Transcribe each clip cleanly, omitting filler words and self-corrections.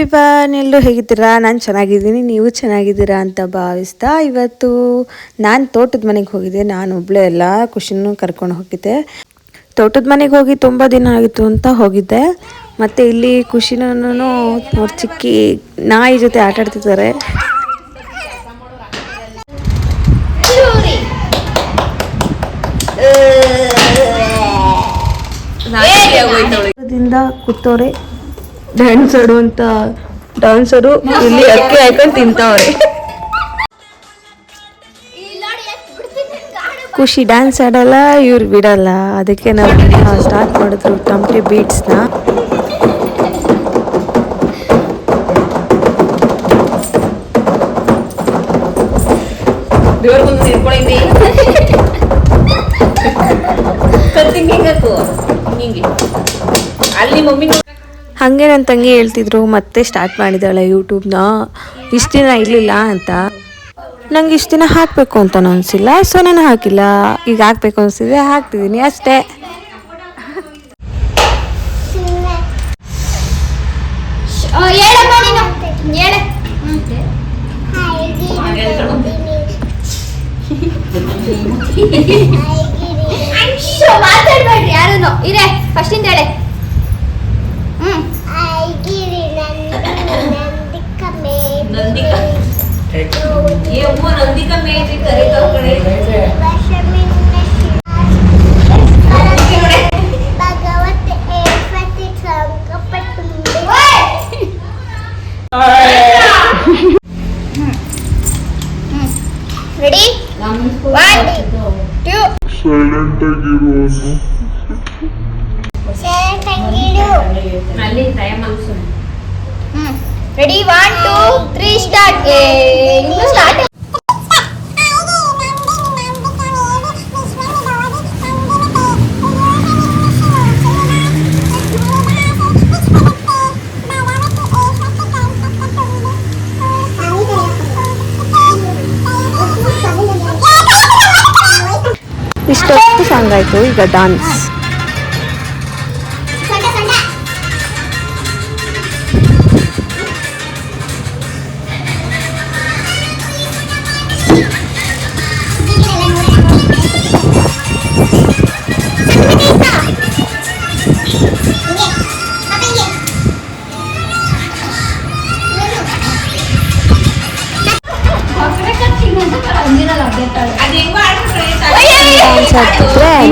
Everyone, ಎಲ್ಲರೂ ಹೇಗಿದ್ದೀರಾ? ನಾನು ಚೆನ್ನಾಗಿದ್ದೀನಿ, ನೀವು ಚೆನ್ನಾಗಿದ್ದೀರಾ ಅಂತ ಭಾವಿಸ್ತಾ ಇವತ್ತು ನಾನು ತೋಟದ ಮನೆಗೆ ಹೋಗಿದ್ದೆ. ನಾನು ಒಬ್ಬಳೇ ಎಲ್ಲ ಖುಷಿನೂ ಕರ್ಕೊಂಡು ಹೋಗಿದ್ದೆ. ತೋಟದ ಮನೆಗೆ ಹೋಗಿ ತುಂಬ ದಿನ ಆಗಿತ್ತು ಅಂತ ಹೋಗಿದ್ದೆ. ಮತ್ತು ಇಲ್ಲಿ ಖುಷಿನೂ ಅವ್ರ ಚಿಕ್ಕಿ ನಾಯಿ ಜೊತೆ ಆಟ ಆಡ್ತಿದ್ದಾರೆ. ಕೂತವ್ರೆ ಡ್ಯಾನ್ಸರು ಅಂತ ಡಾನ್ಸರು ಇಲ್ಲಿ ಅಕ್ಕಿ ಹಾಕೊಂಡು ತಿಂತವ್ರೆ. ಖುಷಿ ಡ್ಯಾನ್ಸ್ ಆಡಲ್ಲ, ಇವ್ರು ಬಿಡಲ್ಲ. ಅದಕ್ಕೆ ನಾವು ಸ್ಟಾರ್ಟ್ ಮಾಡಿದ್ರು ಟಮ್ಟಿ ಬೀಟ್ಸ್ನ. ಹಾಗೆ ನನ್ನ ತಂಗಿ ಹೇಳ್ತಿದ್ರು ಮತ್ತೆ ಸ್ಟಾರ್ಟ್ ಮಾಡಿದ್ದಾಳೆ ಯೂಟ್ಯೂಬ್ನ. ಇಷ್ಟು ದಿನ ಇರಲಿಲ್ಲ ಅಂತ. ನಂಗೆ ಇಷ್ಟು ದಿನ ಹಾಕಬೇಕು ಅಂತ ಅನಿಸಿಲ್ಲ, ಸೊ ನಾನು ಹಾಕಿಲ್ಲ. ಈಗ ಹಾಕಬೇಕು ಅನಿಸಿದೆ, ಹಾಕ್ತಿದ್ದೀನಿ ಅಷ್ಟೇ. ಮಾತಾಡ್ಬೇಡ್ರಿ ಯಾರು ಇರೇ ಫಸ್ಟಿಂದ ಹೇಳೆ. ರೆಡಿ 1 2 ಸೈಲೆಂಟ್ ಆಗಿರು ಅಲ್ಲಿ ಟೈಮ್ ಆನ್ಸರ್. Ready 1 2 3 start. ಇನ್ನು ಸ್ಟಾರ್ಟ್. ಇಷ್ಟೊತ್ತು ಸಾಂಗ್ ಆಯಿತು, ಈಗ ಡಾನ್ಸ್.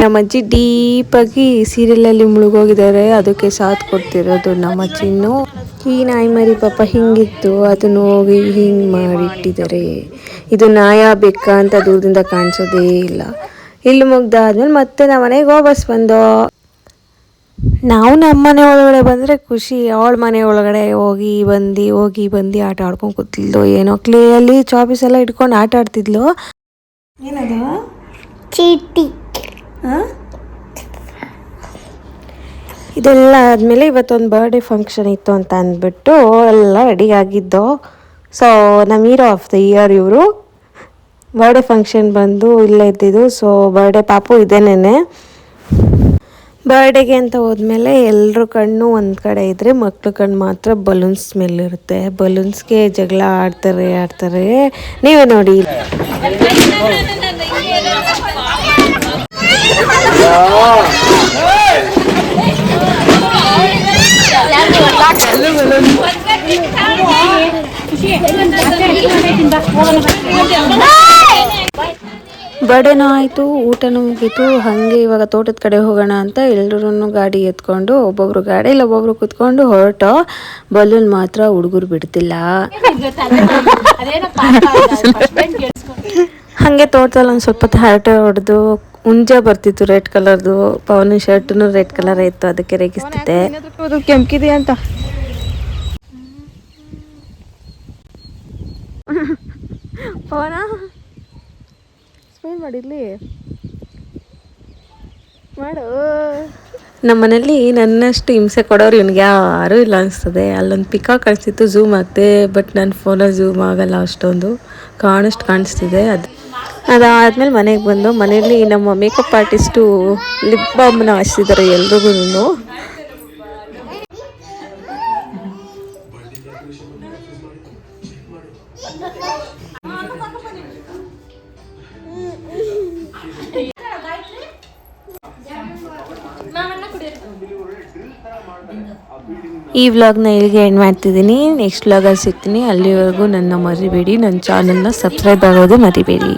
ನಮ್ಮ ಅಜ್ಜಿ ಡೀಪಾಗಿ ಸೀರಿಯಲಲ್ಲಿ ಮುಳುಗೋಗಿದ್ದಾರೆ. ಅದಕ್ಕೆ ಸಾಥ್ ಕೊಡ್ತಿರೋದು ನಮ್ಮ ಅಜ್ಜಿನ್ನು. ಈ ನಾಯಿ ಮರಿ ಪಾಪ ಹಿಂಗಿತ್ತು, ಅದನ್ನು ಹೋಗಿ ಹಿಂಗೆ ಮಾಡಿಟ್ಟಿದ್ದಾರೆ. ಇದು ನಾಯ ಬೇಕಾ ಅಂತ ದೂರದಿಂದ ಕಾಣಿಸೋದೇ ಇಲ್ಲ. ಇಲ್ಲಿ ಮುಗ್ದಾದ್ಮೇಲೆ ಮತ್ತೆ ನಮ್ಮ ಮನೆಗೆ ವಾಪಸ್ ಬಂದೋ. ನಾವು ನಮ್ಮ ಮನೆ ಒಳಗಡೆ ಬಂದರೆ ಖುಷಿ ಅವಳ ಮನೆ ಒಳಗಡೆ ಹೋಗಿ ಬಂದು ಆಟ ಆಡ್ಕೊಂಡು ಕೂತಿದ್ಲು. ಏನೋ ಕ್ಲೇಯಲ್ಲಿ ಚಾಪೀಸ್ ಎಲ್ಲ ಇಟ್ಕೊಂಡು ಆಟ ಆಡ್ತಿದ್ಲು. ಏನದು ಚೀಟಿ. ಇದೆಲ್ಲ ಆದಮೇಲೆ ಇವತ್ತೊಂದು ಬರ್ಡೇ ಫಂಕ್ಷನ್ ಇತ್ತು ಅಂತ ಅಂದ್ಬಿಟ್ಟು ಎಲ್ಲ ರೆಡಿ ಆಗಿದ್ದು. ಸೊ ನಮ್ಮ ಹೀರೋ ಆಫ್ ದ ಇಯರ್ ಇವರು. ಬರ್ಡೇ ಫಂಕ್ಷನ್ ಬಂದು ಇಲ್ಲೇ ಇದ್ದಿದ್ದು. ಸೊ ಬರ್ಡೇ ಪಾಪು ಇದೇನೇನೆ. ಬರ್ಡೇಗೆ ಅಂತ ಹೋದ್ಮೇಲೆ ಎಲ್ಲರ ಕಣ್ಣು ಒಂದು ಕಡೆ ಇದ್ದರೆ ಮಕ್ಳ ಕಣ್ಣು ಮಾತ್ರ ಬಲೂನ್ಸ್ ಮೇಲೆ ಇರುತ್ತೆ. ಬಲೂನ್ಸ್ಗೆ ಜಗಳ ಆಡ್ತಾರೆ. ನೀವೇ ನೋಡಿ. ಬರ್ಡೇನೂ ಆಯಿತು, ಊಟನೂ ಮುಗೀತು. ಹಾಗೆ ಇವಾಗ ತೋಟದ ಕಡೆ ಹೋಗೋಣ ಅಂತ ಎಲ್ಲರೂ ಗಾಡಿ ಎತ್ಕೊಂಡು ಒಬ್ಬೊಬ್ರು ಗಾಡಿಯಲ್ಲಿ ಒಬ್ಬೊಬ್ರು ಕುತ್ಕೊಂಡು ಹೊರಟೋ. ಬಲೂನ್ ಮಾತ್ರ ಹುಡುಗರು ಬಿಡ್ತಿಲ್ಲ. ಹಾಗೆ ತೋಟದಲ್ಲಿ ಒಂದು ಸ್ವಲ್ಪ ಹರಟೆ ಹೊಡೆದು ಹುಂಜ ಬರ್ತಿತ್ತು ರೆಡ್ ಕಲರ್ದು. ಪವನ ಶರ್ಟ್ನು ರೆಡ್ ಕಲರ್ ಇತ್ತು, ಅದಕ್ಕೆ ರೇಗಿಸ್ತಿದ್ದೆ. ಕೆಂಪಿದೆ ಅಂತ ಪವನ ಸ್ಮೈಲ್ ಮಾಡಿರ್ಲಿ ಮಾಡು. ನಮ್ಮ ಮನೇಲಿ ನನ್ನಷ್ಟು ಹಿಂಸೆ ಕೊಡೋರು ಇವ್ನಿಗೆ ಯಾರೂ ಇಲ್ಲ ಅನಿಸ್ತದೆ. ಅಲ್ಲೊಂದು ಪಿಕಾಕ್ ಕಾಣಿಸ್ತಿತ್ತು, ಝೂಮ್ ಆಗ್ತೆ. ಬಟ್ ನನ್ನ ಫೋನಲ್ಲಿ ಝೂಮ್ ಆಗಲ್ಲ, ಅಷ್ಟೊಂದು ಕಾಣಿಸ್ತಿದೆ. ಅದಾದಮೇಲೆ ಮನೆಗೆ ಬಂದು ಮನೆಯಲ್ಲಿ ನಮ್ಮ ಮೇಕಪ್ ಆರ್ಟಿಸ್ಟು ಲಿಪ್ ಬಾಮ್ನ ಹಚ್ಚಿದ್ದಾರೆ ಎಲ್ರಿಗೂ. ಈ ವ್ಲಾಗ್ನ ಇಲ್ಲಿಗೆ ಎಂಡ್ ಮಾಡ್ತಿದ್ದೀನಿ. ನೆಕ್ಸ್ಟ್ ವ್ಲಾಗಲ್ಲಿ ಸಿಗ್ತೀನಿ. ಅಲ್ಲಿವರೆಗೂ ನನ್ನ ಮರಿಬೇಡಿ, ನನ್ನ ಚಾನಲ್ನ ಸಬ್ಸ್ಕ್ರೈಬ್ ಆಗೋದು ಮರಿಬೇಡಿ.